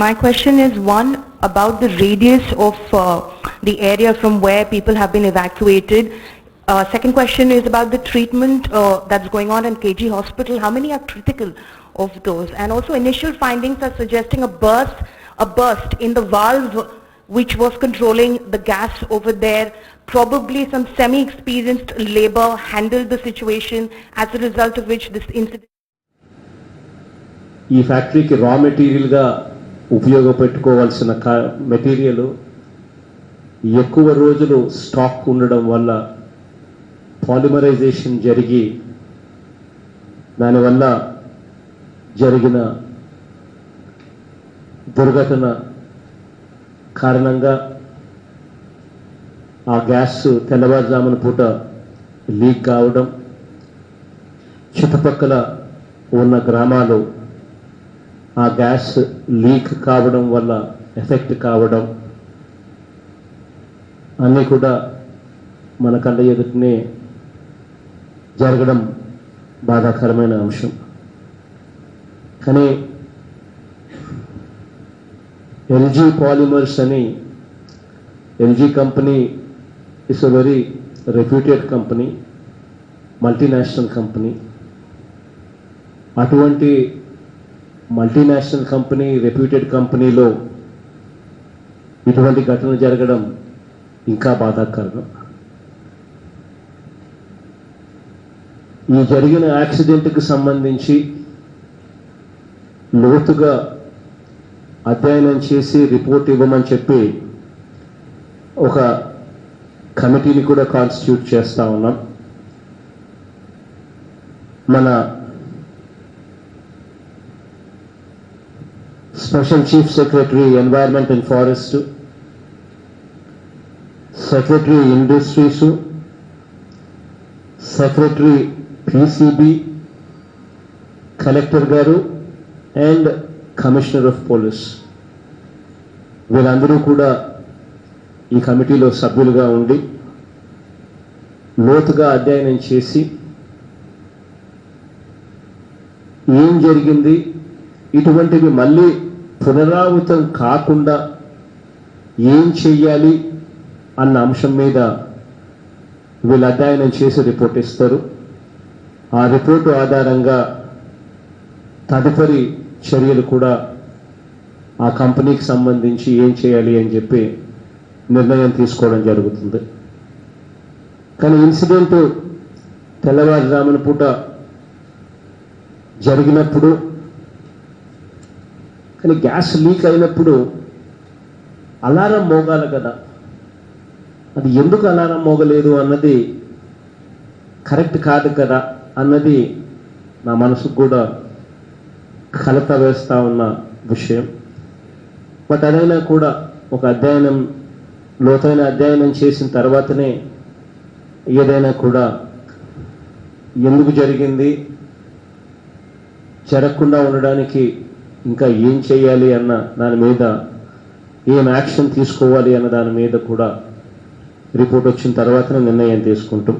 My question is one about the radius of the area from where people have been evacuated. Second question is about the treatment that's going on in KG Hospital. How many are critical of those? And also initial findings are suggesting a burst in the valve which was controlling the gas over there. Probably some semi-experienced labor handled the situation, as a result of which this incident. ఈ ఫ్యాక్టరీకి రా మెటీరియల్గా ఉపయోగపెట్టుకోవాల్సిన material ఎక్కువ రోజులు stock ఉండడం వల్ల polymerisation జరిగి దానివల్ల జరిగిన దుర్ఘటన కారణంగా ఆ గ్యాస్ తెల్లవారుజామున పూట లీక్ కావడం, చుట్టుపక్కల ఉన్న గ్రామాలు ఆ గ్యాస్ లీక్ కావడం వల్ల ఎఫెక్ట్ కావడం అన్నీ కూడా మన కళ్ళ ఎదుటనే జరగడం బాధాకరమైన అంశం. కానీ ఎల్జీ పాలిమర్స్ అని, LG company is a very reputed company, multinational company. అటువంటి మల్టీనేషనల్ కంపెనీ, రెప్యూటెడ్ కంపెనీలో ఇటువంటి ఘటన జరగడం ఇంకా బాధాకరం. ఈ జరిగిన యాక్సిడెంట్కి సంబంధించి లోతుగా అధ్యయనం చేసి రిపోర్ట్ ఇవ్వమని చెప్పి ఒక కమిటీని కూడా కాన్స్టిట్యూట్ చేస్తూ ఉన్నాం. మన special chief secretary environment and forest, secretary industries, secretary PCB, collector గారు అండ్ కమిషనర్ ఆఫ్ పోలీస్, వీళ్ళందరూ కూడా ఈ కమిటీలో సభ్యులుగా ఉండి లోతుగా అధ్యయనం చేసి ఏం జరిగింది, ఇటువంటివి మళ్ళీ పునరావృతం కాకుండా ఏం చెయ్యాలి అన్న అంశం మీద వీళ్ళు అధ్యయనం చేసి రిపోర్ట్ ఇస్తారు. ఆ రిపోర్టు ఆధారంగా తదుపరి చర్యలు కూడా ఆ కంపెనీకి సంబంధించి ఏం చేయాలి అని చెప్పి నిర్ణయం తీసుకోవడం జరుగుతుంది. కానీ ఇన్సిడెంట్ తెల్లవారుజామున పూట జరిగినప్పుడు, కానీ గ్యాస్ లీక్ అయినప్పుడు అలారం మోగాలి కదా, అది ఎందుకు అలారం మోగలేదు అన్నది కరెక్ట్ కాదు కదా అన్నది నా మనసుకు కూడా కలత వేస్తూ ఉన్న విషయం. బట్ అదైనా కూడా ఒక అధ్యయనం, లోతైన అధ్యయనం చేసిన తర్వాతనే ఏదైనా కూడా ఎందుకు జరిగింది, జరగకుండా ఉండడానికి ఇంకా ఏం చేయాలి అన్న దాని మీద, ఏం యాక్షన్ తీసుకోవాలి అన్న దాని మీద కూడా రిపోర్ట్ వచ్చిన తర్వాతనే నిర్ణయం తీసుకుంటాం.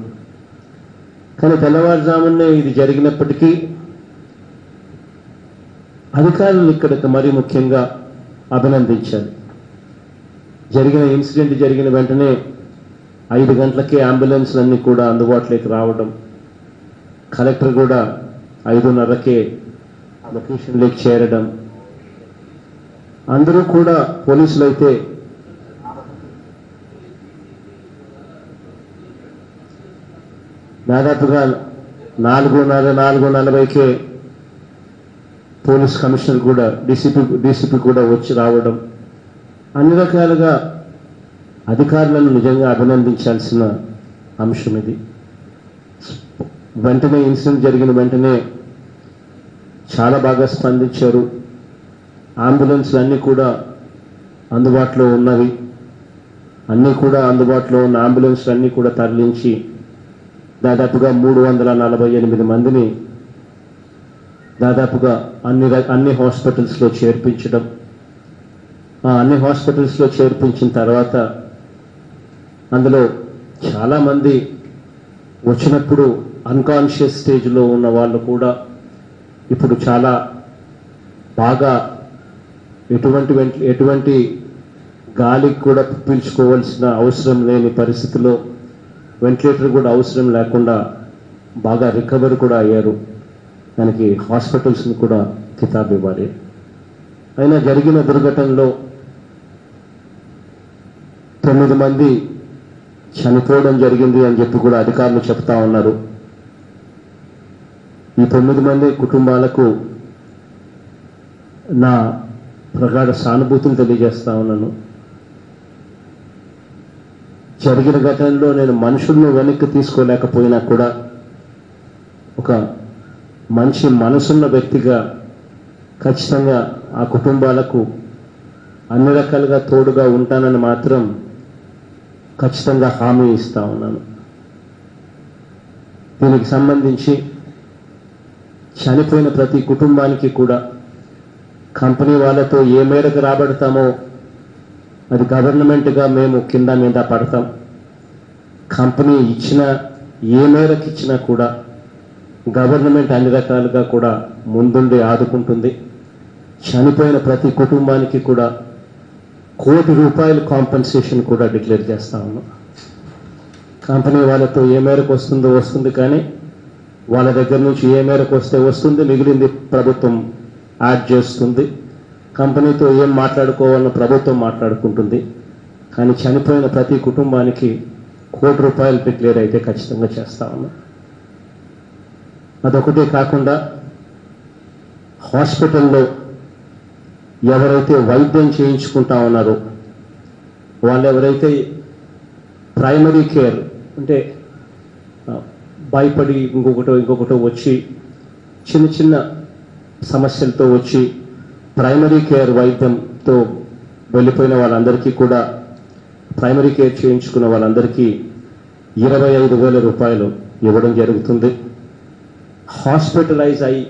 కానీ తెల్లవారుజామునే ఇది జరిగినప్పటికీ అధికారులు ఇక్కడికి మరీ ముఖ్యంగా అభినందించాలి. జరిగిన ఇన్సిడెంట్ జరిగిన వెంటనే 5 గంటలకే అంబులెన్స్లన్నీ కూడా అందుబాటులోకి రావడం, కలెక్టర్ కూడా 5:30కే లొకేషన్లోకి చేరడం, అందరూ కూడా పోలీసులు అయితే దాదాపుగా 4:40కే పోలీస్ కమిషనర్ కూడా, డీసీపీ కూడా వచ్చి రావడం, అన్ని రకాలుగా అధికారులను నిజంగా అభినందించాల్సిన అంశం ఇది. వెంటనే ఇన్సిడెంట్ జరిగిన వెంటనే చాలా బాగా స్పందించారు. అంబులెన్స్లు అన్నీ కూడా అందుబాటులో ఉన్నవి, అన్నీ కూడా అందుబాటులో ఉన్న అంబులెన్స్లు అన్నీ కూడా తరలించి దాదాపుగా 348 మందిని దాదాపుగా అన్ని హాస్పిటల్స్లో చేర్పించడం. అన్ని హాస్పిటల్స్లో చేర్పించిన తర్వాత అందులో చాలామంది వచ్చినప్పుడు అన్కాన్షియస్ స్టేజ్లో ఉన్న వాళ్ళు కూడా ఇప్పుడు చాలా బాగా ఎటువంటి గాలికి కూడా పీల్చుకోవాల్సిన అవసరం లేని పరిస్థితిలో వెంటిలేటర్ కూడా అవసరం లేకుండా బాగా రికవరీ కూడా అయ్యారు. దానికి హాస్పిటల్స్ని కూడా కితాబ్ ఇవ్వాలి. అయినా జరిగిన దుర్ఘటనలో 9 మంది చనిపోవడం జరిగింది అని చెప్పి కూడా అధికారులు చెప్తా ఉన్నారు. ఈ 9 మంది కుటుంబాలకు నా ప్రగాఢ సానుభూతిని తెలియజేస్తా ఉన్నాను. జరిగిన ఘటనలో నేను మనుషులను వెనక్కి తీసుకోలేకపోయినా కూడా ఒక మంచి మనసున్న వ్యక్తిగా ఖచ్చితంగా ఆ కుటుంబాలకు అన్ని రకాలుగా తోడుగా ఉంటానని మాత్రం ఖచ్చితంగా హామీ ఇస్తా ఉన్నాను. దీనికి సంబంధించి చనిపోయిన ప్రతి కుటుంబానికి కూడా కంపెనీ వాళ్ళతో ఏ మేరకు రాబడతామో అది గవర్నమెంట్గా మేము కింద మీద పడతాం. కంపెనీ ఇచ్చిన ఏ మేరకు ఇచ్చినా కూడా గవర్నమెంట్ అన్ని రకాలుగా కూడా ముందుండి ఆదుకుంటుంది. చనిపోయిన ప్రతి కుటుంబానికి కూడా ₹1 కోటి కాంపెన్సేషన్ కూడా డిక్లేర్ చేస్తా ఉన్నాం. కంపెనీ వాళ్ళతో ఏ మేరకు వస్తుందో వస్తుంది, కానీ వాళ్ళ దగ్గర నుంచి ఏ మేరకు వస్తే వస్తుంది, మిగిలింది ప్రభుత్వం యాడ్ చేస్తుంది. కంపెనీతో ఏం మాట్లాడుకోవాలన్న ప్రభుత్వం మాట్లాడుకుంటుంది. కానీ చనిపోయిన ప్రతి కుటుంబానికి ₹1 కోటి డిక్లేర్ అయితే ఖచ్చితంగా చేస్తా ఉన్నాం. అదొకటే కాకుండా హాస్పిటల్లో ఎవరైతే వైద్యం చేయించుకుంటా ఉన్నారో వాళ్ళు ఎవరైతే ప్రైమరీ కేర్ అంటే భయపడి ఇంకొకటో వచ్చి చిన్న చిన్న సమస్యలతో వచ్చి ప్రైమరీ కేర్ వైద్యంతో వెళ్ళిపోయిన వాళ్ళందరికీ కూడా ప్రైమరీ కేర్ చేయించుకున్న వాళ్ళందరికీ ₹25,000 ఇవ్వడం జరుగుతుంది. హాస్పిటలైజ్ అయి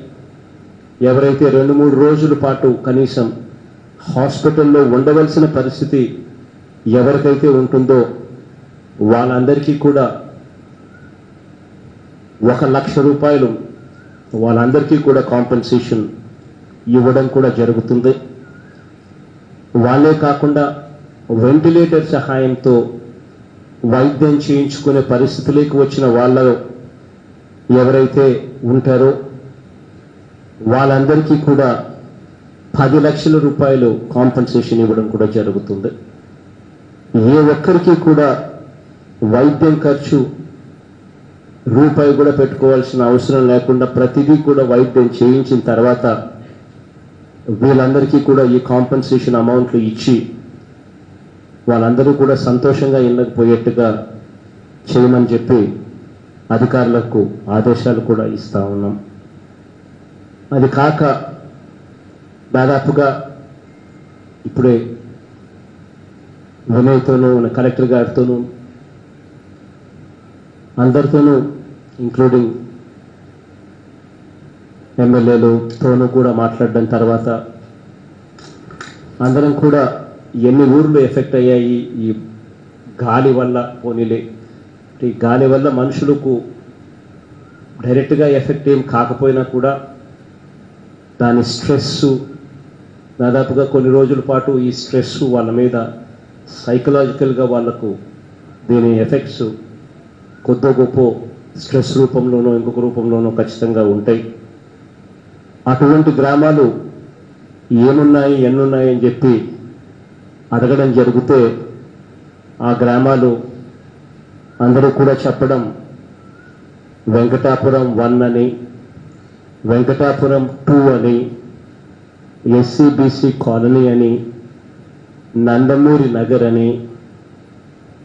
ఎవరైతే 2-3 రోజుల పాటు కనీసం హాస్పిటల్లో ఉండవలసిన పరిస్థితి ఎవరికైతే ఉంటుందో వాళ్ళందరికీ కూడా ₹1,00,000 వాళ్ళందరికీ కూడా కాంపెన్సేషన్ ఇవ్వడం కూడా జరుగుతుంది. వాళ్ళే కాకుండా వెంటిలేటర్ సహాయంతో వైద్యం చేయించుకునే పరిస్థితులకు వచ్చిన వాళ్ళు ఎవరైతే ఉంటారో వాళ్ళందరికీ కూడా ₹10 లక్షల కాంపెన్సేషన్ ఇవ్వడం కూడా జరుగుతుంది. ఏ ఒక్కరికి కూడా వైద్యం ఖర్చు రూపాయి కూడా పెట్టుకోవాల్సిన అవసరం లేకుండా ప్రతిదీ కూడా వైద్యం చేయించిన తర్వాత వీళ్ళందరికీ కూడా ఈ కాంపెన్సేషన్ అమౌంట్లు ఇచ్చి వాళ్ళందరూ కూడా సంతోషంగా ఇళ్ళకి పోయేట్టుగా చేయమని చెప్పి అధికారులకు ఆదేశాలు కూడా ఇస్తా ఉన్నాం. అది కాక దాదాపుగా ఇప్పుడే వినయ్తోనూ కలెక్టర్ గారితోనూ అందరితోనూ ఇంక్లూడింగ్ ఎమ్మెల్యేలతోనూ కూడా మాట్లాడడం తర్వాత అందరం కూడా ఎన్ని ఊర్లు ఎఫెక్ట్ అయ్యాయి ఈ గాలి వల్ల, పోనీలే ఈ గాలి వల్ల మనుషులకు డైరెక్ట్గా ఎఫెక్ట్ ఏం కాకపోయినా కూడా దాని స్ట్రెస్సు దాదాపుగా కొన్ని రోజుల పాటు ఈ స్ట్రెస్ వాళ్ళ మీద సైకలాజికల్గా వాళ్ళకు దీని ఎఫెక్ట్స్ కొద్ది గొప్ప స్ట్రెస్ రూపంలోనో ఇంకొక రూపంలోనో ఖచ్చితంగా ఉంటాయి. అటువంటి గ్రామాలు ఏమున్నాయి ఎన్నున్నాయి అని చెప్పి అడగడం జరిగితే ఆ గ్రామాలు అందరూ కూడా చెప్పడం వెంకటాపురం 1 అని, వెంకటాపురం 2 అని, ఎస్సీబీసీ కాలనీ అని, నందమూరి నగర్ అని,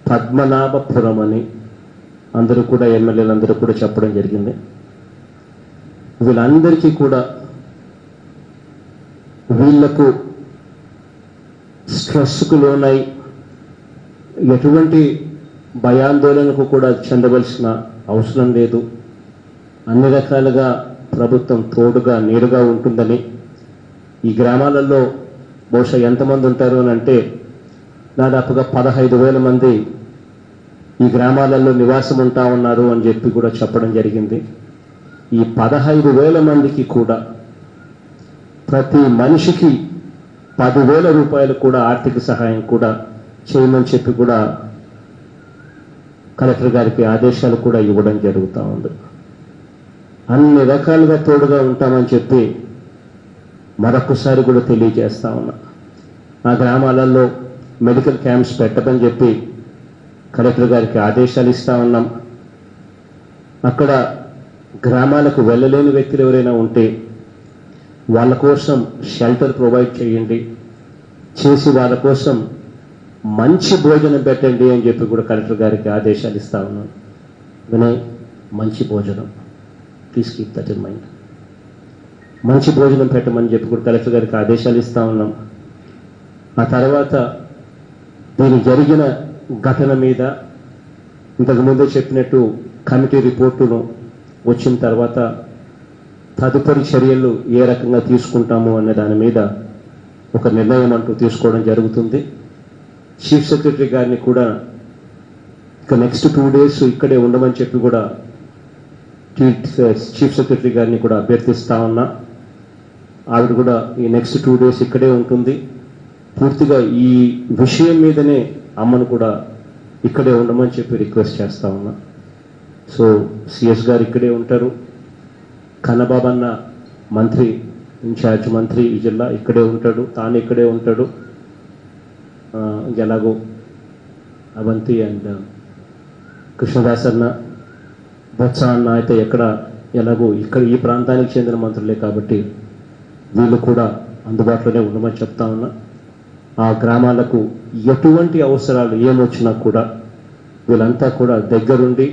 పద్మనాభపురం అని అందరూ కూడా ఎమ్మెల్యేలందరూ కూడా చెప్పడం జరిగింది. వీళ్ళందరికీ కూడా వీళ్లకు స్ట్రెస్కు లోనై ఎటువంటి భయాందోళనకు కూడా చెందవలసిన అవసరం లేదు. అన్ని రకాలుగా ప్రభుత్వం తోడుగా నీడుగా ఉంటుందని, ఈ గ్రామాలలో బహుశా ఎంతమంది ఉంటారు అని అంటే దాదాపుగా 15,000 మంది ఈ గ్రామాలలో నివాసం ఉంటా ఉన్నారు అని చెప్పి కూడా చెప్పడం జరిగింది. ఈ 15,000 మందికి కూడా ప్రతి మనిషికి 10,000 రూపాయలు కూడా ఆర్థిక సహాయం కూడా చేయమని చెప్పి కూడా కలెక్టర్ గారికి ఆదేశాలు కూడా ఇవ్వడం జరుగుతూ ఉంది. అన్ని రకాలుగా తోడుగా ఉంటామని చెప్పి మరొకసారి కూడా తెలియజేస్తా ఉన్నా. ఆ గ్రామాలలో మెడికల్ క్యాంప్స్ పెట్టమని చెప్పి కలెక్టర్ గారికి ఆదేశాలు ఇస్తా ఉన్నాం. అక్కడ గ్రామాలకు వెళ్ళలేని వ్యక్తులు ఎవరైనా ఉంటే వాళ్ళ కోసం షెల్టర్ ప్రొవైడ్ చేయండి, చేసి వాళ్ళ కోసం మంచి భోజనం పెట్టండి అని చెప్పి కూడా కలెక్టర్ గారికి ఆదేశాలు ఇస్తా ఉన్నాను. వినయ్, మంచి భోజనం, please keep that in mind. మంచి భోజనం పెట్టమని చెప్పి కూడా కలెక్టర్ గారికి ఆదేశాలు ఇస్తా ఉన్నాం. ఆ తర్వాత దీని జరిగిన ఘటన మీద ఇంతకుముందే చెప్పినట్టు కమిటీ రిపోర్టును వచ్చిన తర్వాత తదుపరి చర్యలు ఏ రకంగా తీసుకుంటాము అనే దాని మీద ఒక నిర్ణయం అంటూ తీసుకోవడం జరుగుతుంది. చీఫ్ సెక్రటరీ గారిని కూడా ఇక నెక్స్ట్ 2 days ఇక్కడే ఉండమని చెప్పి కూడా చీఫ్ సెక్రటరీ గారిని కూడా అభ్యర్థిస్తా ఉన్నా. ఆవిడ కూడా ఈ నెక్స్ట్ 2 days ఇక్కడే ఉంటుంది. పూర్తిగా ఈ విషయం మీదనే అమ్మను కూడా ఇక్కడే ఉండమని చెప్పి రిక్వెస్ట్ చేస్తా ఉన్నా. సో సిఎస్ గారు ఇక్కడే ఉంటారు, కన్నబాబన్న మంత్రి, ఇన్ఛార్జ్ మంత్రి ఈ జిల్లా ఇక్కడే ఉంటాడు, తాను ఇక్కడే ఉంటాడు. ఎలాగో అవంతి అండ్ కృష్ణదాస్ అన్న, బొత్స అన్న అయితే ఎలాగో ఇక్కడ ఈ ప్రాంతానికి చెందిన మంత్రులే కాబట్టి వీళ్ళు కూడా అందుబాటులోనే ఉండమని చెప్తా ఉన్నా. ఆ గ్రామాలకు ఎటువంటి అవసరాలు ఏమొచ్చినా కూడా వీళ్ళంతా కూడా దగ్గరుండి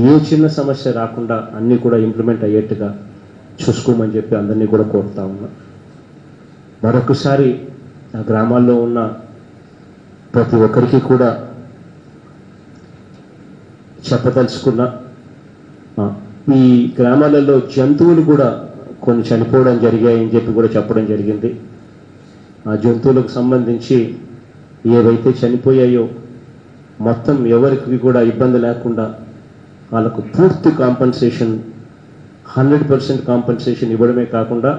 ఏ చిన్న సమస్య రాకుండా అన్నీ కూడా ఇంప్లిమెంట్ అయ్యేట్టుగా చూసుకోమని చెప్పి అందరినీ కూడా కోరుతా ఉన్నా. మరొకసారి ఆ గ్రామాల్లో ఉన్న ప్రతి ఒక్కరికి కూడా చెప్పదలుచుకున్నా, ఈ గ్రామాలలో జంతువులు కూడా కొన్ని చనిపోవడం జరిగాయని చెప్పి కూడా చెప్పడం జరిగింది. ఆ జంతువులకు సంబంధించి ఏవైతే చనిపోయాయో మొత్తం ఎవరికి కూడా ఇబ్బంది లేకుండా వాళ్ళకు పూర్తి కాంపన్సేషన్ 100% కాంపన్సేషన్ ఇవ్వడమే కాకుండా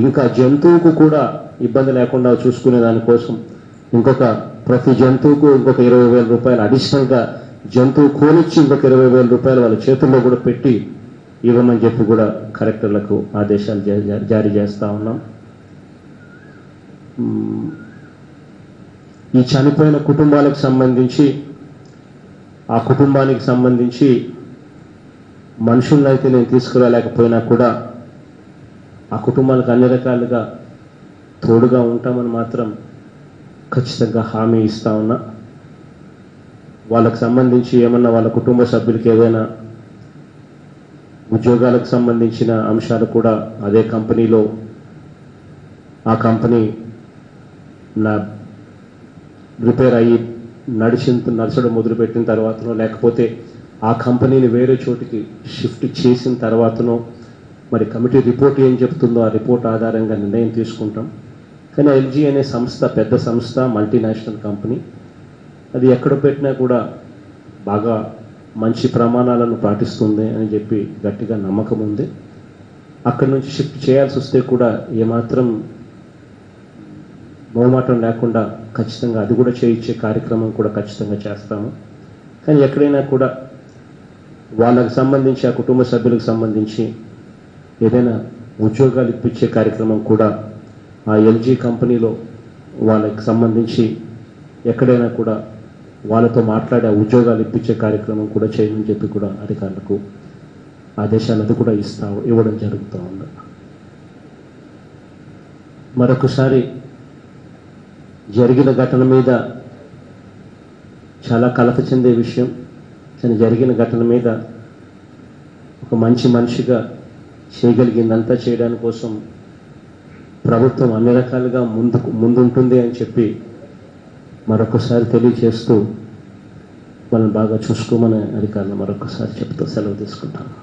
ఇంకా జంతువుకు కూడా ఇబ్బంది లేకుండా చూసుకునే దానికోసం ప్రతి జంతువుకు ఇంకొక 20,000 రూపాయలు అడిషనల్గా జంతువు కోనిచ్చి ఇంకొక 20,000 రూపాయలు వాళ్ళ చేతుల్లో కూడా పెట్టి ఇవ్వమని చెప్పి కూడా కలెక్టర్లకు ఆదేశాలు జారీ చేస్తూ ఉన్నాం. ఈ చనిపోయిన కుటుంబాలకు సంబంధించి ఆ కుటుంబానికి సంబంధించి మనుషులను అయితే నేను తీసుకురాలేకపోయినా కూడా ఆ కుటుంబాలకు అన్ని రకాలుగా తోడుగా ఉంటామని మాత్రం ఖచ్చితంగా హామీ ఇస్తా ఉన్నా. వాళ్ళకు సంబంధించి ఏమన్నా వాళ్ళ కుటుంబ సభ్యులకి ఏదైనా ఉద్యోగాలకు సంబంధించిన అంశాలు కూడా అదే కంపెనీలో ఆ కంపెనీ రిపేర్ అయ్యి నడచడం మొదలుపెట్టిన తర్వాతనో లేకపోతే ఆ కంపెనీని వేరే చోటికి షిఫ్ట్ చేసిన తర్వాతనో మరి కమిటీ రిపోర్ట్ ఏం చెప్తుందో ఆ రిపోర్ట్ ఆధారంగా నిర్ణయం తీసుకుంటాం. కానీ ఎల్జీ అనే సంస్థ పెద్ద సంస్థ, మల్టీనేషనల్ కంపెనీ, అది ఎక్కడ పెట్టినా కూడా బాగా మంచి ప్రమాణాలను పాటిస్తుంది అని చెప్పి గట్టిగా నమ్మకం ఉంది. అక్కడి నుంచి షిఫ్ట్ చేయాల్సి వస్తే కూడా ఏమాత్రం మొహమాటం లేకుండా ఖచ్చితంగా అది కూడా చేయించే కార్యక్రమం కూడా ఖచ్చితంగా చేస్తాము. కానీ ఎక్కడైనా కూడా వాళ్ళకు సంబంధించి ఆ కుటుంబ సభ్యులకు సంబంధించి ఏదైనా ఉద్యోగాలు ఇప్పించే కార్యక్రమం కూడా ఆ ఎల్జీ కంపెనీలో వాళ్ళకి సంబంధించి ఎక్కడైనా కూడా వాళ్ళతో మాట్లాడే ఉద్యోగాలు ఇప్పించే కార్యక్రమం కూడా చేయమని చెప్పి కూడా అధికారులకు ఆదేశాలు అది కూడా ఇవ్వడం జరుగుతూ ఉంది. మరొకసారి జరిగిన ఘటన మీద చాలా కలత చెందే విషయం. కానీ జరిగిన ఘటన మీద ఒక మంచి మనిషిగా చేయగలిగిందంతా చేయడానికి కోసం ప్రభుత్వం అన్ని రకాలుగా ముందుంటుంది అని చెప్పి మరొకసారి తెలియజేస్తూ మనం బాగా చూసుకోమని అధికారులు మరొకసారి చెప్తూ సెలవు తీసుకుంటాను.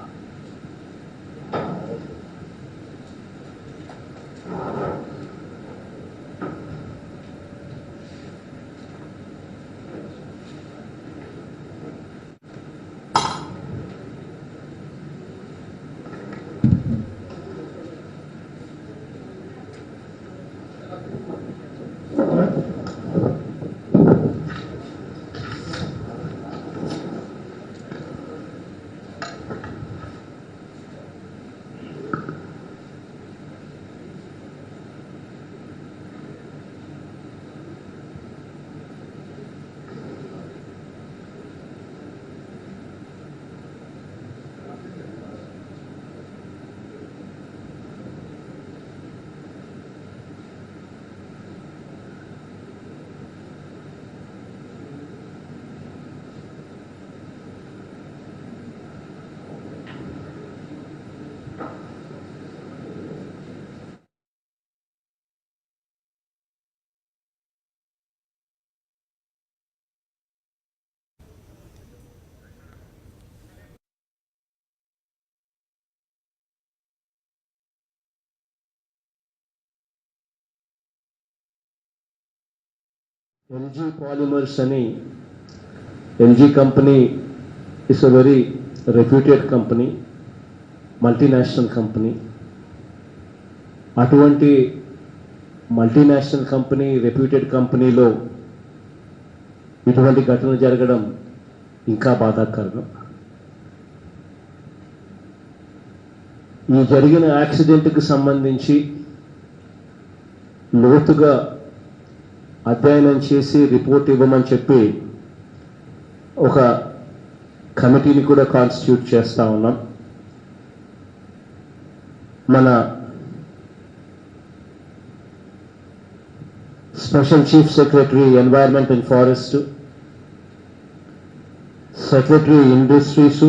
LG Polymers అని LG company is a very reputed company, multinational company. అటువంటి మల్టీనేషనల్ కంపెనీ, రెప్యూటెడ్ కంపెనీలో ఇటువంటి ఘటన జరగడం ఇంకా బాధాకరం. ఈ జరిగిన యాక్సిడెంట్కి సంబంధించి లోతుగా అధ్యయనం చేసి రిపోర్ట్ ఇవ్వమని చెప్పి ఒక కమిటీని కూడా కాన్స్టిట్యూట్ చేస్తా ఉన్నాం. మన special chief secretary environment and forest, secretary industries,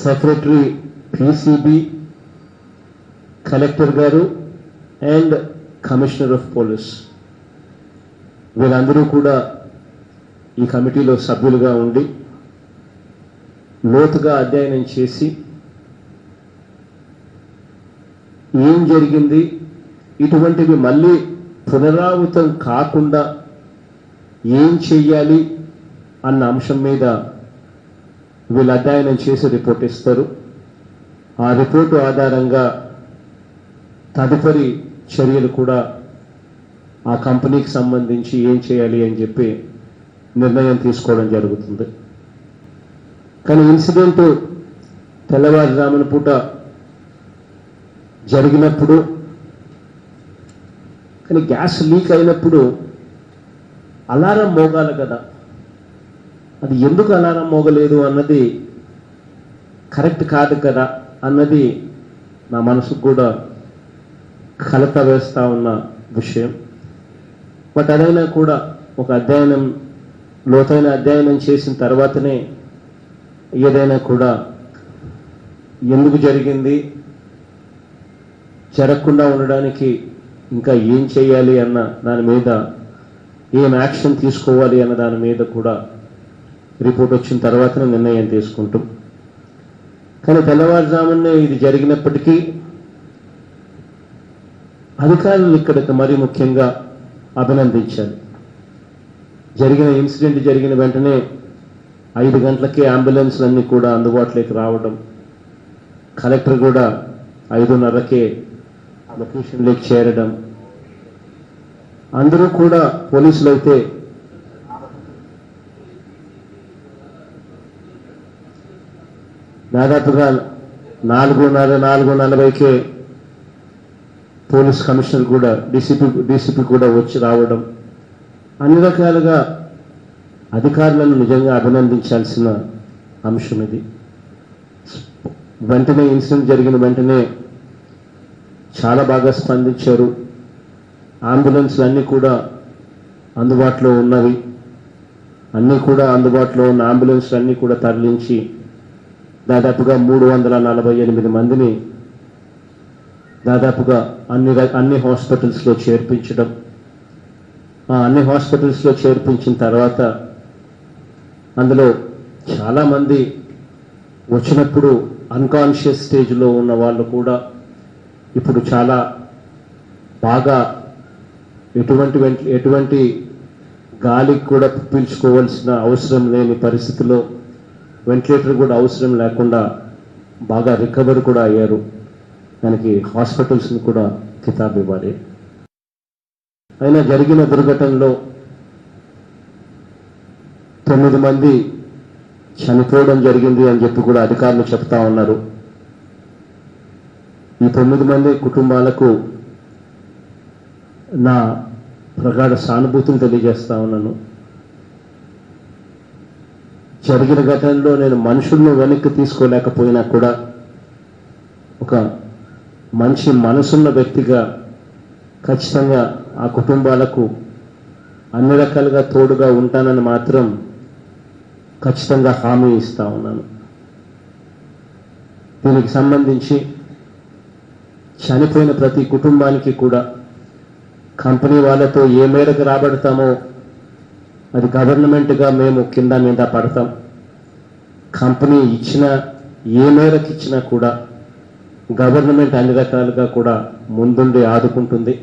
secretary PCB, collector గారు అండ్ కమిషనర్ ఆఫ్ పోలీస్, వీళ్ళందరూ కూడా ఈ కమిటీలో సభ్యులుగా ఉండి లోతుగా అధ్యయనం చేసి ఏం జరిగింది, ఇటువంటివి మళ్ళీ పునరావృతం కాకుండా ఏం చెయ్యాలి అన్న అంశం మీద వీళ్ళు అధ్యయనం చేసి రిపోర్ట్ ఇస్తారు. ఆ రిపోర్టు ఆధారంగా తదుపరి చర్యలు కూడా ఆ కంపెనీకి సంబంధించి ఏం చేయాలి అని చెప్పి నిర్ణయం తీసుకోవడం జరుగుతుంది. కానీ ఇన్సిడెంట్ తెల్లవారుజామున పూట జరిగినప్పుడు, కానీ గ్యాస్ లీక్ అయినప్పుడు అలారం మోగాలి కదా, అది ఎందుకు అలారం మోగలేదు అన్నది కరెక్ట్ కాదు కదా అన్నది నా మనసుకు కూడా కలత వేస్తూ ఉన్న విషయం. బట్ అదైనా కూడా ఒక అధ్యయనం, లోతైన అధ్యయనం చేసిన తర్వాతనే ఏదైనా కూడా ఎందుకు జరిగింది, జరగకుండా ఉండడానికి ఇంకా ఏం చేయాలి అన్న దాని మీద, ఏం యాక్షన్ తీసుకోవాలి అన్న దాని మీద కూడా రిపోర్ట్ వచ్చిన తర్వాతనే నిర్ణయం తీసుకుంటాం. కానీ తెల్లవారుజామునే ఇది జరిగినప్పటికీ అధికారులు ఇక్కడికి మరీ ముఖ్యంగా అభినందించాలి. జరిగిన ఇన్సిడెంట్ జరిగిన వెంటనే 5 గంటలకే అంబులెన్స్లన్నీ కూడా అందుబాటులోకి రావడం, కలెక్టర్ కూడా 5:30కే లొకేషన్లోకి చేరడం, అందరూ కూడా పోలీసులు అయితే దాదాపుగా 4:40కే పోలీస్ కమిషనర్ కూడా, డీసీపీ కూడా వచ్చి రావడం, అన్ని రకాలుగా అధికారులను నిజంగా అభినందించాల్సిన అంశం ఇది. వెంటనే ఇన్సిడెంట్ జరిగిన వెంటనే చాలా బాగా స్పందించారు. అంబులెన్స్లు అన్నీ కూడా అందుబాటులో ఉన్నవి, అన్నీ కూడా అందుబాటులో ఉన్న అంబులెన్స్లు అన్నీ కూడా తరలించి దాదాపుగా 348 మందిని దాదాపుగా అన్ని హాస్పిటల్స్లో చేర్పించడం, అన్ని హాస్పిటల్స్లో చేర్పించిన తర్వాత అందులో చాలామంది వచ్చినప్పుడు అన్కాన్షియస్ స్టేజ్లో ఉన్న వాళ్ళు కూడా ఇప్పుడు చాలా బాగా ఎటువంటి గాలికి కూడా పీల్చుకోవాల్సిన అవసరం లేని పరిస్థితిలో, వెంటిలేటర్ కూడా అవసరం లేకుండా బాగా రికవర్ కూడా అయ్యారు. దానికి హాస్పిటల్స్ని కూడా కితాబు ఇవ్వాలి. అయినా జరిగిన దుర్ఘటనలో 9 మంది చనిపోవడం జరిగింది అని చెప్పి కూడా అధికారులు చెప్తా ఉన్నారు. ఈ 9 మంది కుటుంబాలకు నా ప్రగాఢ సానుభూతిని తెలియజేస్తా ఉన్నాను. జరిగిన ఘటనలో నేను మనుషులను వెనక్కి తీసుకోలేకపోయినా కూడా ఒక మంచి మనసున్న వ్యక్తిగా ఖచ్చితంగా ఆ కుటుంబాలకు అన్ని రకాలుగా తోడుగా ఉంటానని మాత్రం ఖచ్చితంగా హామీ ఇస్తా ఉన్నాను. దీనికి సంబంధించి చనిపోయిన ప్రతి కుటుంబానికి కూడా కంపెనీ వాళ్ళతో ఏ మేరకు రాబడతామో అది గవర్నమెంట్గా మేము కింద మీద పడతాం. కంపెనీ ఇచ్చినా ఏ మేరకు ఇచ్చినా కూడా గవర్నమెంట్ అన్ని రకాలుగా కూడా ముందుండి ఆదుకుంటుంది.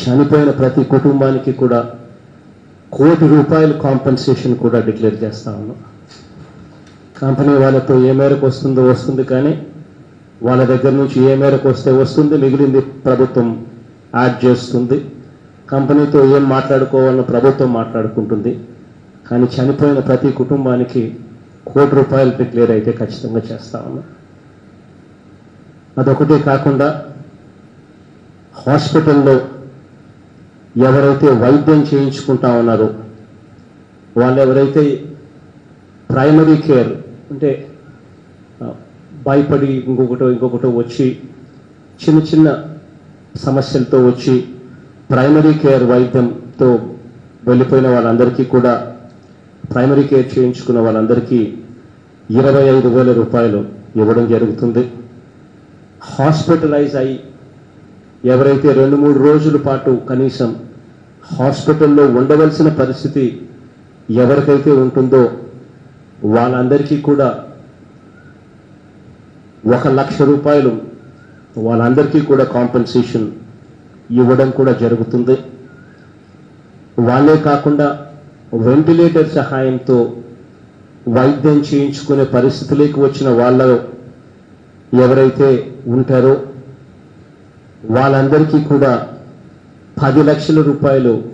చనిపోయిన ప్రతి కుటుంబానికి కూడా ₹1 కోటి కాంపెన్సేషన్ కూడా డిక్లేర్ చేస్తా ఉన్నాం. కంపెనీ వాళ్ళతో ఏ మేరకు వస్తుందో వస్తుంది, కానీ వాళ్ళ దగ్గర నుంచి ఏ మేరకు వస్తే వస్తుంది, మిగిలింది ప్రభుత్వం యాడ్ చేస్తుంది. కంపెనీతో ఏం మాట్లాడుకోవాలో ప్రభుత్వం మాట్లాడుకుంటుంది. కానీ చనిపోయిన ప్రతి కుటుంబానికి ₹1 కోటి డిక్లేర్ అయితే ఖచ్చితంగా చేస్తా ఉన్నాం. అదొకటే కాకుండా హాస్పిటల్లో ఎవరైతే వైద్యం చేయించుకుంటా ఉన్నారో వాళ్ళు ఎవరైతే ప్రైమరీ కేర్ అంటే భయపడి ఇంకొకటో వచ్చి చిన్న చిన్న సమస్యలతో వచ్చి ప్రైమరీ కేర్ వైద్యంతో వెళ్ళిపోయిన వాళ్ళందరికీ కూడా ప్రైమరీ కేర్ చేయించుకున్న వాళ్ళందరికీ ₹25,000 ఇవ్వడం జరుగుతుంది. హాస్పిటలైజ్ అయ్యి ఎవరైతే 2-3 రోజుల పాటు కనీసం హాస్పిటల్లో ఉండవలసిన పరిస్థితి ఎవరికైతే ఉంటుందో వాళ్ళందరికీ కూడా ₹1,00,000 వాళ్ళందరికీ కూడా కాంపెన్సేషన్ ఇవ్వడం కూడా జరుగుతుంది. వాళ్ళే కాకుండా వెంటిలేటర్ సహాయంతో వైద్యం చేయించుకునే పరిస్థితిలోకి వచ్చిన వాళ్ళు ఎవరైతే ఉంటారో వాళ్ళందరికీ కూడా ₹10 లక్షల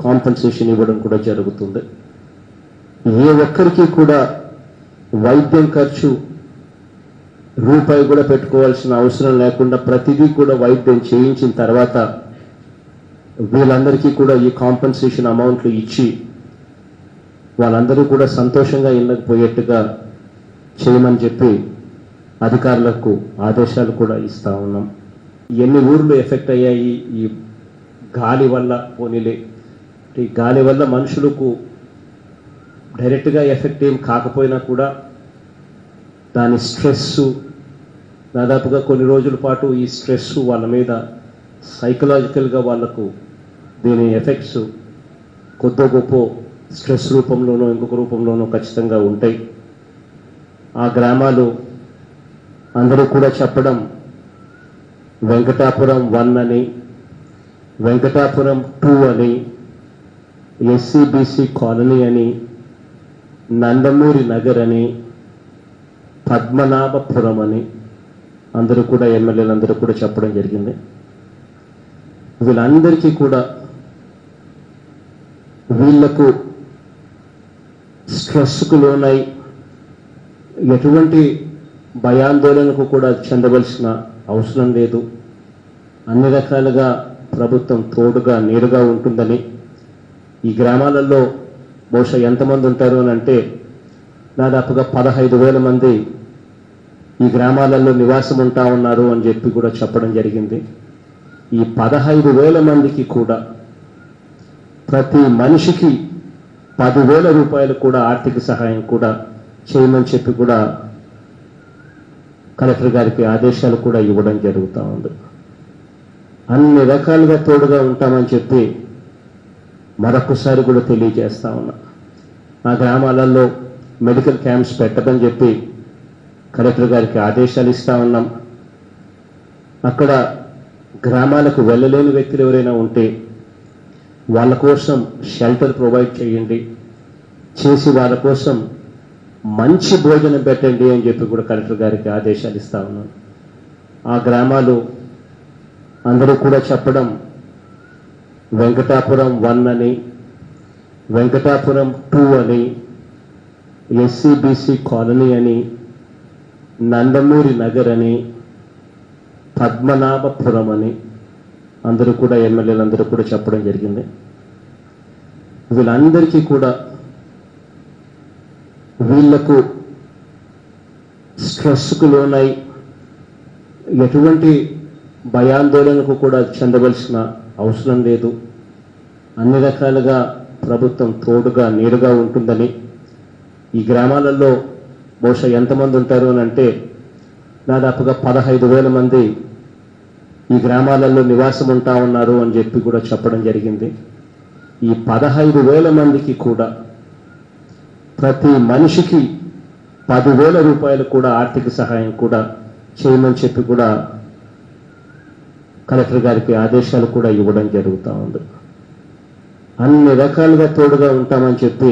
కాంపెన్సేషన్ ఇవ్వడం కూడా జరుగుతుంది. ఏ ఒక్కరికి కూడా వైద్యం ఖర్చు రూపాయి కూడా పెట్టుకోవాల్సిన అవసరం లేకుండా ప్రతిదీ కూడా వైద్యం చేయించిన తర్వాత వీళ్ళందరికీ కూడా ఈ కాంపెన్సేషన్ అమౌంట్లు ఇచ్చి వాళ్ళందరూ కూడా సంతోషంగా ఇళ్ళకి పోయేట్టుగా చేయమని చెప్పి అధికారులకు ఆదేశాలు కూడా ఇస్తా ఉన్నాం. ఎన్ని ఊర్లు ఎఫెక్ట్ అయ్యాయి ఈ గాలి వల్ల? పోనీలే, ఈ గాలి వల్ల మనుషులకు డైరెక్ట్గా ఎఫెక్ట్ ఏం కాకపోయినా కూడా దాని స్ట్రెస్సు దాదాపుగా కొన్ని రోజుల పాటు ఈ స్ట్రెస్సు వాళ్ళ మీద సైకలాజికల్గా వాళ్లకు దీని ఎఫెక్ట్స్ కొద్ది గొప్ప స్ట్రెస్ రూపంలోనో ఇంకొక రూపంలోనో ఖచ్చితంగా ఉంటాయి. ఆ గ్రామాలు అందరూ కూడా చెప్పడం వెంకటాపురం 1 అని, వెంకటాపురం 2 అని, SCBC కాలనీ అని, నందమూరి నగర్ అని, పద్మనాభపురం అని అందరూ కూడా ఎమ్మెల్యేలందరూ కూడా చెప్పడం జరిగింది. వీళ్ళందరికీ కూడా వీళ్లకు స్ట్రెస్కు లోనై ఎటువంటి భయాందోళనకు కూడా చెందవలసిన అవసరం లేదు. అన్ని రకాలుగా ప్రభుత్వం తోడుగా నీడుగా ఉంటుందని, ఈ గ్రామాలలో బహుశా ఎంతమంది ఉంటారు అని అంటే దాదాపుగా 15,000 మంది ఈ గ్రామాలలో నివాసం ఉంటా ఉన్నారు అని చెప్పి కూడా చెప్పడం జరిగింది. ఈ 15,000 మందికి కూడా ప్రతి మనిషికి ₹10,000 కూడా ఆర్థిక సహాయం కూడా చేయమని చెప్పి కూడా కలెక్టర్ గారికి ఆదేశాలు కూడా ఇవ్వడం జరుగుతూ ఉంది. అన్ని రకాలుగా తోడుగా ఉంటామని చెప్పి మరొకసారి కూడా తెలియజేస్తా ఉన్నా. ఆ గ్రామాలలో మెడికల్ క్యాంప్స్ పెట్టమని చెప్పి కలెక్టర్ గారికి ఆదేశాలు ఇస్తా ఉన్నాం. అక్కడ గ్రామాలకు వెళ్ళలేని వ్యక్తులు ఎవరైనా ఉంటే వాళ్ళ కోసం షెల్టర్ ప్రొవైడ్ చేయండి, చేసి వాళ్ళ కోసం మంచి భోజనం పెట్టండి అని చెప్పి కూడా కలెక్టర్ గారికి ఆదేశాలు ఇస్తా ఉన్నాం. ఆ గ్రామాలు అందరూ కూడా చెప్పడం వెంకటాపురం 1 అని, వెంకటాపురం 2 అని, ఎస్సీబీసీ కాలనీ అని, నందమూరి నగర్ అని, పద్మనాభపురం అని అందరూ కూడా ఎమ్మెల్యేలందరూ కూడా చెప్పడం జరిగింది. వీళ్ళందరికీ కూడా వీళ్లకు స్ట్రెస్కు లోనై ఎటువంటి భయాందోళనకు కూడా చెందవలసిన అవసరం లేదు. అన్ని రకాలుగా ప్రభుత్వం తోడుగా నీడుగా ఉంటుందని, ఈ గ్రామాలలో బహుశా ఎంతమంది ఉంటారు అని అంటే దాదాపుగా 15,000 మంది ఈ గ్రామాలలో నివాసం ఉంటా ఉన్నారు అని చెప్పి కూడా చెప్పడం జరిగింది. ఈ 15,000 మందికి కూడా ప్రతి మనిషికి 10,000 రూపాయలు కూడా ఆర్థిక సహాయం కూడా చేయమని చెప్పి కూడా కలెక్టర్ గారికి ఆదేశాలు కూడా ఇవ్వడం జరుగుతూ ఉంది. అన్ని రకాలుగా తోడుగా ఉంటామని చెప్పి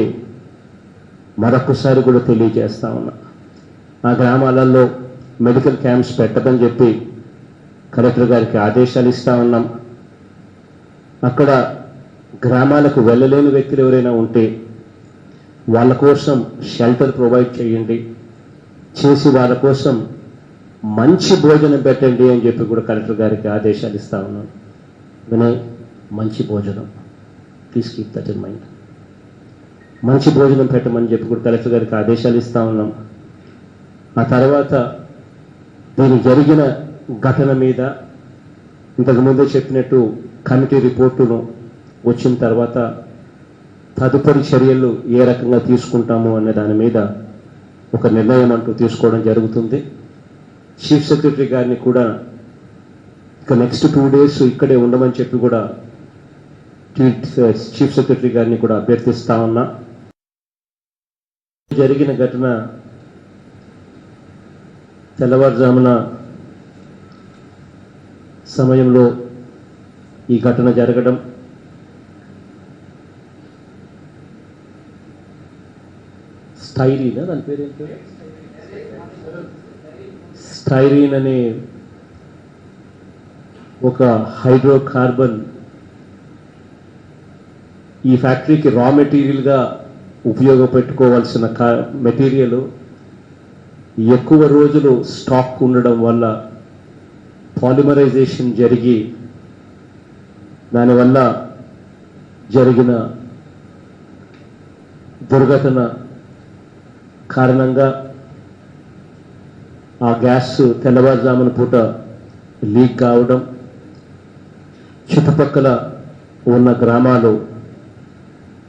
మరొకసారి కూడా తెలియజేస్తా ఉన్నా. ఆ గ్రామాలలో మెడికల్ క్యాంప్స్ పెట్టమని చెప్పి కలెక్టర్ గారికి ఆదేశాలు ఇస్తా ఉన్నాం. అక్కడ గ్రామాలకు వెళ్ళలేని వ్యక్తులు ఎవరైనా ఉంటే వాళ్ళ కోసం షెల్టర్ ప్రొవైడ్ చేయండి, చేసి వాళ్ళ కోసం మంచి భోజనం పెట్టండి అని చెప్పి కూడా కలెక్టర్ గారికి ఆదేశాలు ఇస్తా ఉన్నాం. వినయ్, మంచి భోజనం, please keep that in mind. మంచి భోజనం పెట్టమని చెప్పి కూడా కలెక్టర్ గారికి ఆదేశాలు ఇస్తా ఉన్నాం. ఆ తర్వాత దీని జరిగిన ఘటన మీద ఇంతకుముందే చెప్పినట్టు కమిటీ రిపోర్టును వచ్చిన తర్వాత తదుపరి చర్యలు ఏ రకంగా తీసుకుంటాము అనే దాని మీద ఒక నిర్ణయం అంటూ తీసుకోవడం జరుగుతుంది. చీఫ్ సెక్రటరీ గారిని కూడా ఇక నెక్స్ట్ 2 days ఇక్కడే ఉండమని చెప్పి కూడా చీఫ్ సెక్రటరీ గారిని కూడా అభ్యర్థిస్తా ఉన్నా. జరిగిన ఘటన తెల్లవారుజామున సమయంలో ఈ ఘటన జరగడం, స్టైరీనా దాని పేరు ఏంటి, స్టైరీన్ అనే ఒక హైడ్రోకార్బన్ ఈ ఫ్యాక్టరీకి రా మెటీరియల్గా ఉపయోగపెట్టుకోవాల్సిన మెటీరియల్ ఎక్కువ రోజులు స్టాక్ ఉండడం వల్ల పాలిమరైజేషన్ జరిగి దానివల్ల జరిగిన దుర్ఘటన కారణంగా ఆ గ్యాస్ తెల్లవారుజామున పూట లీక్ కావడం, చుట్టుపక్కల ఉన్న గ్రామాలు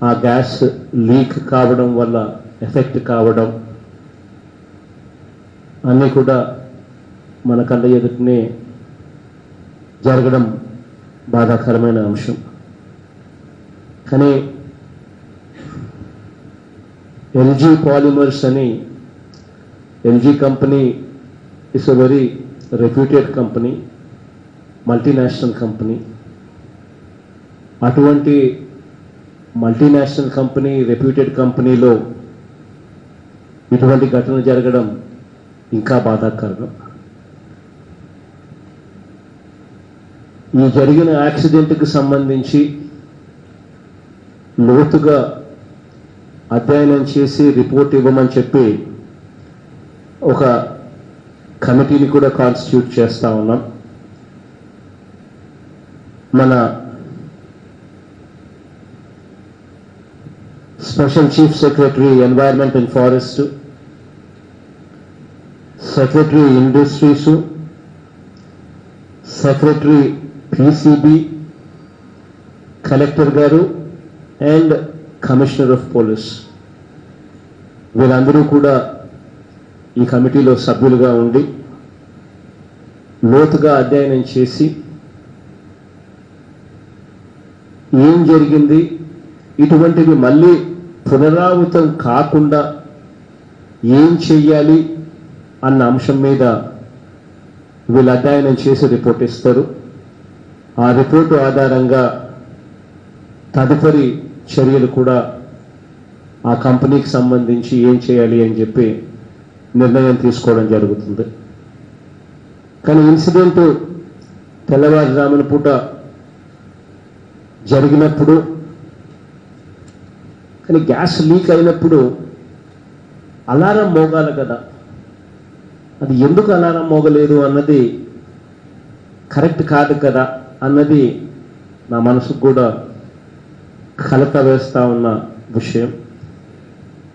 ఆ గ్యాస్ లీక్ కావడం వల్ల ఎఫెక్ట్ కావడం అన్నీ కూడా మన కళ్ళ ఎదుటనే జరగడం బాధాకరమైన అంశం. కానీ ఎల్జీ పాలిమర్స్ అని, LG company is a very reputed company, multinational company. అటువంటి మల్టీనేషనల్ కంపెనీ, రెప్యూటెడ్ కంపెనీలో ఇటువంటి ఘటన జరగడం ఇంకా బాధాకరం. ఈ జరిగిన యాక్సిడెంట్కి సంబంధించి లోతుగా అధ్యయనం చేసి రిపోర్ట్ ఇవ్వమని చెప్పి ఒక కమిటీని కూడా కాన్స్టిట్యూట్ చేస్తా ఉన్నాం. మన special chief secretary environment and forest, secretary industries, secretary PCB, collector గారు అండ్ కమిషనర్ ఆఫ్ పోలీస్ వీళ్ళందరూ కూడా ఈ కమిటీలో సభ్యులుగా ఉండి లోతుగా అధ్యయనం చేసి ఏం జరిగింది, ఇటువంటివి మళ్ళీ పునరావృతం కాకుండా ఏం చెయ్యాలి అన్న అంశం మీద వీళ్ళు అధ్యయనం చేసి రిపోర్ట్ ఇస్తారు. ఆ రిపోర్టు ఆధారంగా తదుపరి చర్యలు కూడా ఆ కంపెనీకి సంబంధించి ఏం చేయాలి అని చెప్పి నిర్ణయం తీసుకోవడం జరుగుతుంది. కానీ ఇన్సిడెంట్ తెల్లవారుజామున పూట జరిగినప్పుడు, కానీ గ్యాస్ లీక్ అయినప్పుడు అలారం మోగాలి కదా, అది ఎందుకు అలారం మోగలేదు అన్నది కరెక్ట్ కాదు కదా అన్నది నా మనసుకు కూడా కలత వేస్తూ ఉన్న విషయం.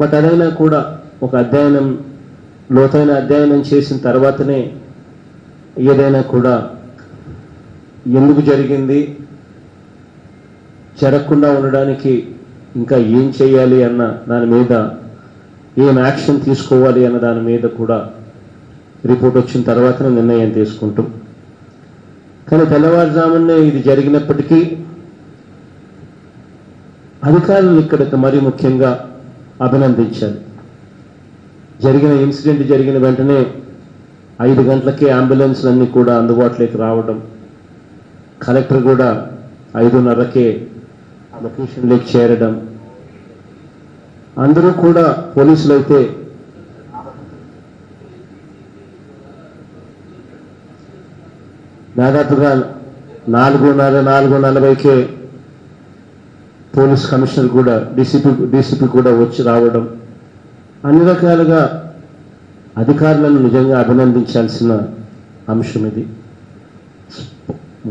బట్ అదైనా కూడా ఒక లోతైన అధ్యయనం చేసిన తర్వాతనే ఏదైనా కూడా ఎందుకు జరిగింది, జరగకుండా ఉండడానికి ఇంకా ఏం చేయాలి అన్న దాని మీద, ఏం యాక్షన్ తీసుకోవాలి అన్న దాని మీద కూడా రిపోర్ట్ వచ్చిన తర్వాతనే నిర్ణయం తీసుకుంటాం. కానీ తెల్లవారుజామునే ఇది జరిగినప్పటికీ అధికారులు ఇక్కడ మరీ ముఖ్యంగా అభినందించాలి. ఇన్సిడెంట్ జరిగిన వెంటనే 5 గంటలకే అంబులెన్స్లన్నీ కూడా అందుబాటులోకి రావడం, కలెక్టర్ కూడా 5:30కే లొకేషన్లోకి చేరడం, అందరూ కూడా పోలీసులు అయితే దాదాపుగా 4:40కే పోలీస్ కమిషనర్ కూడా డీసీపీ కూడా వచ్చి రావడం, అన్ని రకాలుగా అధికారులను నిజంగా అభినందించాల్సిన అంశం ఇది.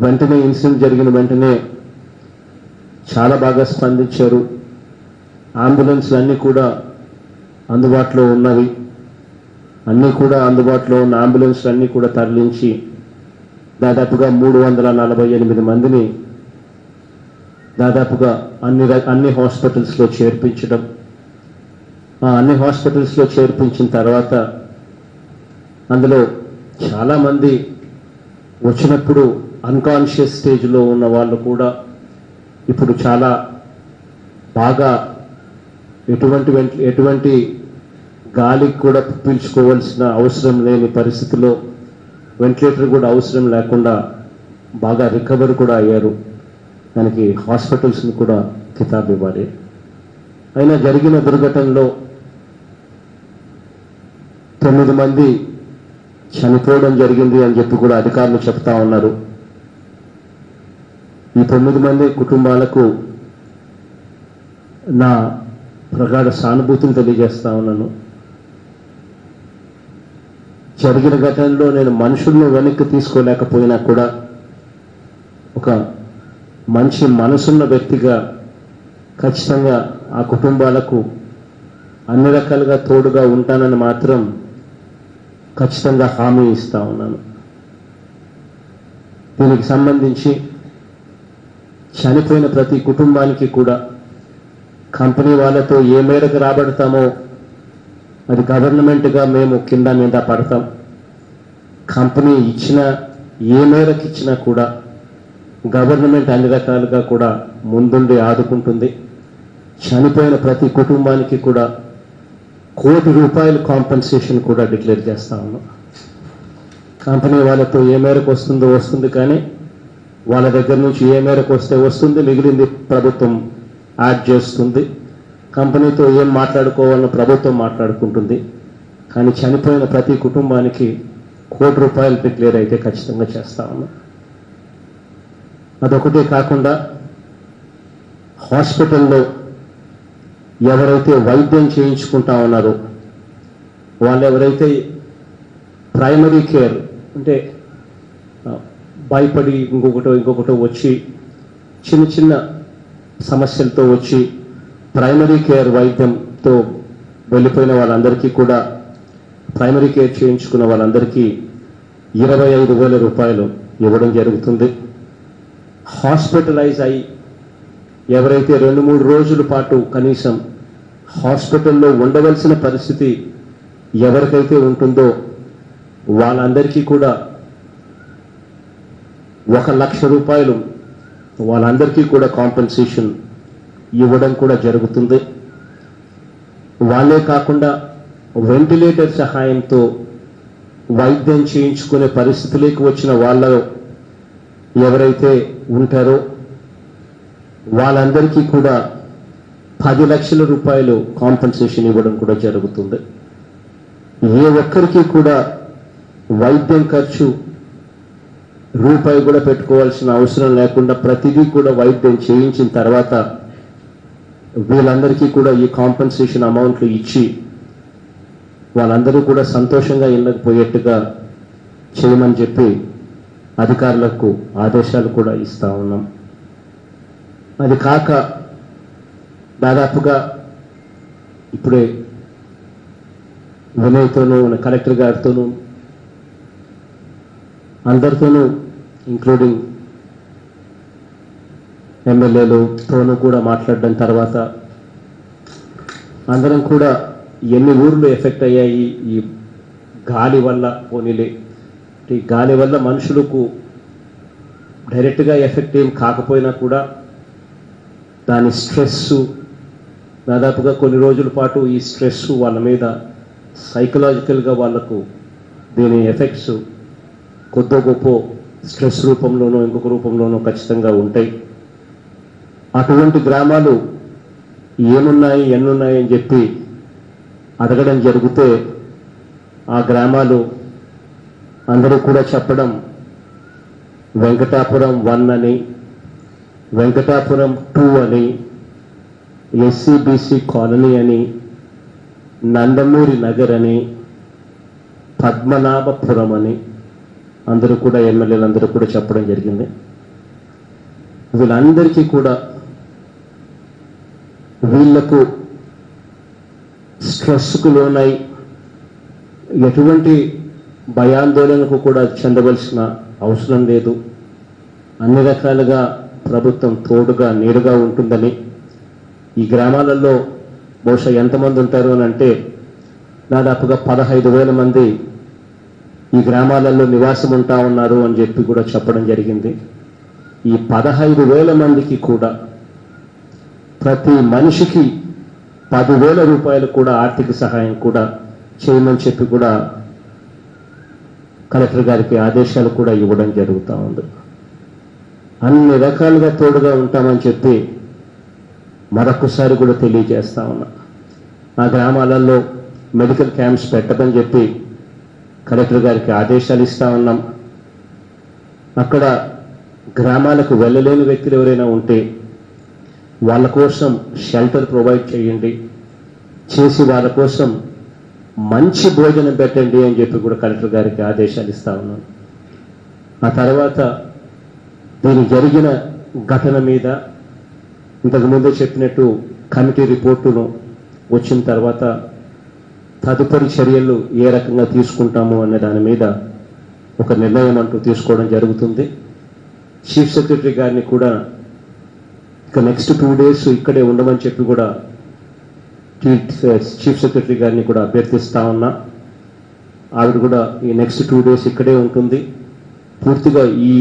వెంటనే ఇన్సిడెంట్ జరిగిన వెంటనే చాలా బాగా స్పందించారు. అంబులెన్స్లు అన్నీ కూడా అందుబాటులో ఉన్నవి, అందుబాటులో ఉన్న అంబులెన్స్లు అన్నీ కూడా తరలించి దాదాపుగా 348 మందిని దాదాపుగా అన్ని హాస్పిటల్స్లో చేర్పించడం, అన్ని హాస్పిటల్స్లో చేర్పించిన తర్వాత అందులో చాలామంది వచ్చినప్పుడు అన్కాన్షియస్ స్టేజ్లో ఉన్న వాళ్ళు కూడా ఇప్పుడు చాలా బాగా ఎటువంటి గాలికి కూడా పీల్చుకోవాల్సిన అవసరం లేని పరిస్థితిలో, వెంటిలేటర్ కూడా అవసరం లేకుండా బాగా రికవర్ కూడా అయ్యారు. దానికి హాస్పిటల్స్ని కూడా కితాబ్ ఇవ్వాలి. అయినా జరిగిన దుర్ఘటనలో 9 మంది చనిపోవడం జరిగింది అని చెప్పి కూడా అధికారులు చెప్తా ఉన్నారు. ఈ 9 మంది కుటుంబాలకు నా ప్రగాఢ సానుభూతిని తెలియజేస్తా ఉన్నాను. జరిగిన ఘటనలో నేను మనుషులను వెనక్కి తీసుకోలేకపోయినా కూడా ఒక మంచి మనసున్న వ్యక్తిగా ఖచ్చితంగా ఆ కుటుంబాలకు అన్ని రకాలుగా తోడుగా ఉంటానని మాత్రం ఖచ్చితంగా హామీ ఇస్తా ఉన్నాను. దీనికి సంబంధించి చనిపోయిన ప్రతి కుటుంబానికి కూడా కంపెనీ వాళ్ళతో ఏ మేరకు రాబడతామో అది గవర్నమెంట్గా మేము కింద మీద పడతాం. కంపెనీ ఏ మేరకు ఇచ్చినా కూడా గవర్నమెంట్ అన్ని రకాలుగా కూడా ముందుండి ఆదుకుంటుంది. చనిపోయిన ప్రతి కుటుంబానికి కూడా ₹1 కోటి కాంపెన్సేషన్ కూడా డిక్లేర్ చేస్తా ఉన్నాం. కంపెనీ వాళ్ళతో ఏ మేరకు వస్తుందో వస్తుంది, కానీ వాళ్ళ దగ్గర నుంచి ఏ మేరకు వస్తే వస్తుంది, మిగిలింది ప్రభుత్వం యాడ్ చేస్తుంది. కంపెనీతో ఏం మాట్లాడుకోవాలని ప్రభుత్వం మాట్లాడుకుంటుంది. కానీ చనిపోయిన ప్రతి కుటుంబానికి ₹1 కోటి డిక్లేర్ అయితే ఖచ్చితంగా చేస్తా ఉన్నాం. అదొకటే కాకుండా హాస్పిటల్లో ఎవరైతే వైద్యం చేయించుకుంటా ఉన్నారో వాళ్ళు ఎవరైతే ప్రైమరీ కేర్ అంటే భయపడి ఇంకొకటో వచ్చి చిన్న సమస్యలతో వచ్చి ప్రైమరీ కేర్ వైద్యంతో వెళ్ళిపోయిన వాళ్ళందరికీ కూడా, ప్రైమరీ కేర్ చేయించుకున్న వాళ్ళందరికీ ₹25,000 ఇవ్వడం జరుగుతుంది. హాస్పిటలైజ్ అయి ఎవరైతే 2-3 రోజుల పాటు కనీసం హాస్పిటల్లో ఉండవలసిన పరిస్థితి ఎవరికైతే ఉంటుందో వాళ్ళందరికీ కూడా ₹1,00,000 వాళ్ళందరికీ కూడా కాంపెన్సేషన్ ఇవ్వడం కూడా జరుగుతుంది. వాళ్ళే కాకుండా వెంటిలేటర్ సహాయంతో వైద్యం చేయించుకునే పరిస్థితిలోకి వచ్చిన వాళ్ళు ఎవరైతే ఉంటారో వాళ్ళందరికీ కూడా ₹10 లక్షల కాంపెన్సేషన్ ఇవ్వడం కూడా జరుగుతుంది. ఏ ఒక్కరికి కూడా వైద్యం ఖర్చు రూపాయి కూడా పెట్టుకోవాల్సిన అవసరం లేకుండా ప్రతిదీ కూడా వైద్యం చేయించిన తర్వాత వీళ్ళందరికీ కూడా ఈ కాంపెన్సేషన్ అమౌంట్లు ఇచ్చి వాళ్ళందరూ కూడా సంతోషంగా ఇళ్ళకి పోయేట్టుగా చేయమని చెప్పి అధికారులకు ఆదేశాలు కూడా ఇస్తా ఉన్నాం. అది కాక దాదాపుగా ఇప్పుడే వినయ్తోనూ కలెక్టర్ గారితోనూ అందరితోనూ ఇంక్లూడింగ్ ఎమ్మెల్యేలతోనూ కూడా మాట్లాడడం తర్వాత అందరం కూడా ఎన్ని ఊర్లు ఎఫెక్ట్ అయ్యాయి ఈ గాలి వల్ల, పోనీలే ఈ గాలి వల్ల మనుషులకు డైరెక్ట్గా ఎఫెక్ట్ ఏం కాకపోయినా కూడా దాని స్ట్రెస్సు దాదాపుగా కొన్ని రోజుల పాటు ఈ స్ట్రెస్ వాళ్ళ మీద సైకలాజికల్గా వాళ్ళకు దీని ఎఫెక్ట్స్ కొద్దో గొప్ప స్ట్రెస్ రూపంలోనూ ఇంకొక రూపంలోనూ ఖచ్చితంగా ఉంటాయి. అటువంటి గ్రామాలు ఏమున్నాయి ఎన్నున్నాయి అని చెప్పి అడగడం జరిగితే ఆ గ్రామాలు అందరూ కూడా చెప్పడం వెంకటాపురం 1 అని, వెంకటాపురం 2 అని, ఎస్సీబీసీ కాలనీ అని, నందమూరి నగర్ అని, పద్మనాభపురం అని అందరూ కూడా ఎమ్మెల్యేలందరూ కూడా చెప్పడం జరిగింది. వీళ్ళందరికీ కూడా వీళ్లకు స్ట్రెస్కు లోనై ఎటువంటి భయాందోళనకు కూడా చెందవలసిన అవసరం లేదు. అన్ని రకాలుగా ప్రభుత్వం తోడుగా నీరుగా ఉంటుందని, ఈ గ్రామాలలో బహుశా ఎంతమంది ఉంటారు అని అంటే దాదాపుగా 15,000 మంది ఈ గ్రామాలలో నివాసం ఉంటా ఉన్నారు అని చెప్పి కూడా చెప్పడం జరిగింది. ఈ 15,000 మందికి కూడా ప్రతి మనిషికి 10,000 రూపాయలు కూడా ఆర్థిక సహాయం కూడా చేయమని చెప్పి కూడా కలెక్టర్ గారికి ఆదేశాలు కూడా ఇవ్వడం జరుగుతూ ఉంది. అన్ని రకాలుగా తోడుగా ఉంటామని చెప్పి మరొకసారి కూడా తెలియజేస్తా ఉన్నా. ఆ గ్రామాలలో మెడికల్ క్యాంప్స్ పెట్టమని చెప్పి కలెక్టర్ గారికి ఆదేశాలు ఇస్తా ఉన్నాం. అక్కడ గ్రామాలకు వెళ్ళలేని వ్యక్తులు ఎవరైనా ఉంటే వాళ్ళ కోసం షెల్టర్ ప్రొవైడ్ చేయండి, చేసి వాళ్ళ కోసం మంచి భోజనం పెట్టండి అని చెప్పి కూడా కలెక్టర్ గారికి ఆదేశాలు ఇస్తా ఉన్నాం. ఆ తర్వాత దీని జరిగిన ఘటన మీద ఇంతకుముందే చెప్పినట్టు కమిటీ రిపోర్టును వచ్చిన తర్వాత తదుపరి చర్యలు ఏ రకంగా తీసుకుంటాము అనే దాని మీద ఒక నిర్ణయం అంటూ తీసుకోవడం జరుగుతుంది. చీఫ్ సెక్రటరీ గారిని కూడా ఇక నెక్స్ట్ 2 days ఇక్కడే ఉండమని చెప్పి కూడా చీఫ్ సెక్రటరీ గారిని కూడా అభ్యర్థిస్తా ఉన్నా. ఆవిడ కూడా ఈ నెక్స్ట్ 2 days ఇక్కడే ఉంటుంది. పూర్తిగా ఈ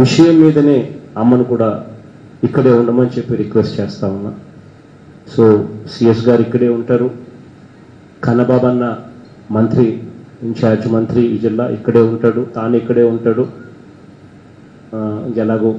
విషయం మీదనే అమ్మను కూడా ఇక్కడే ఉండమని చెప్పి రిక్వెస్ట్ చేస్తా ఉన్నా. సో సిఎస్ గారు ఇక్కడే ఉంటారు, కన్నబాబన్న మంత్రి ఇన్ఛార్జ్ మంత్రి ఈ జిల్లా ఇక్కడే ఉంటాడు, తాను ఇక్కడే ఉంటాడు. ఎలాగో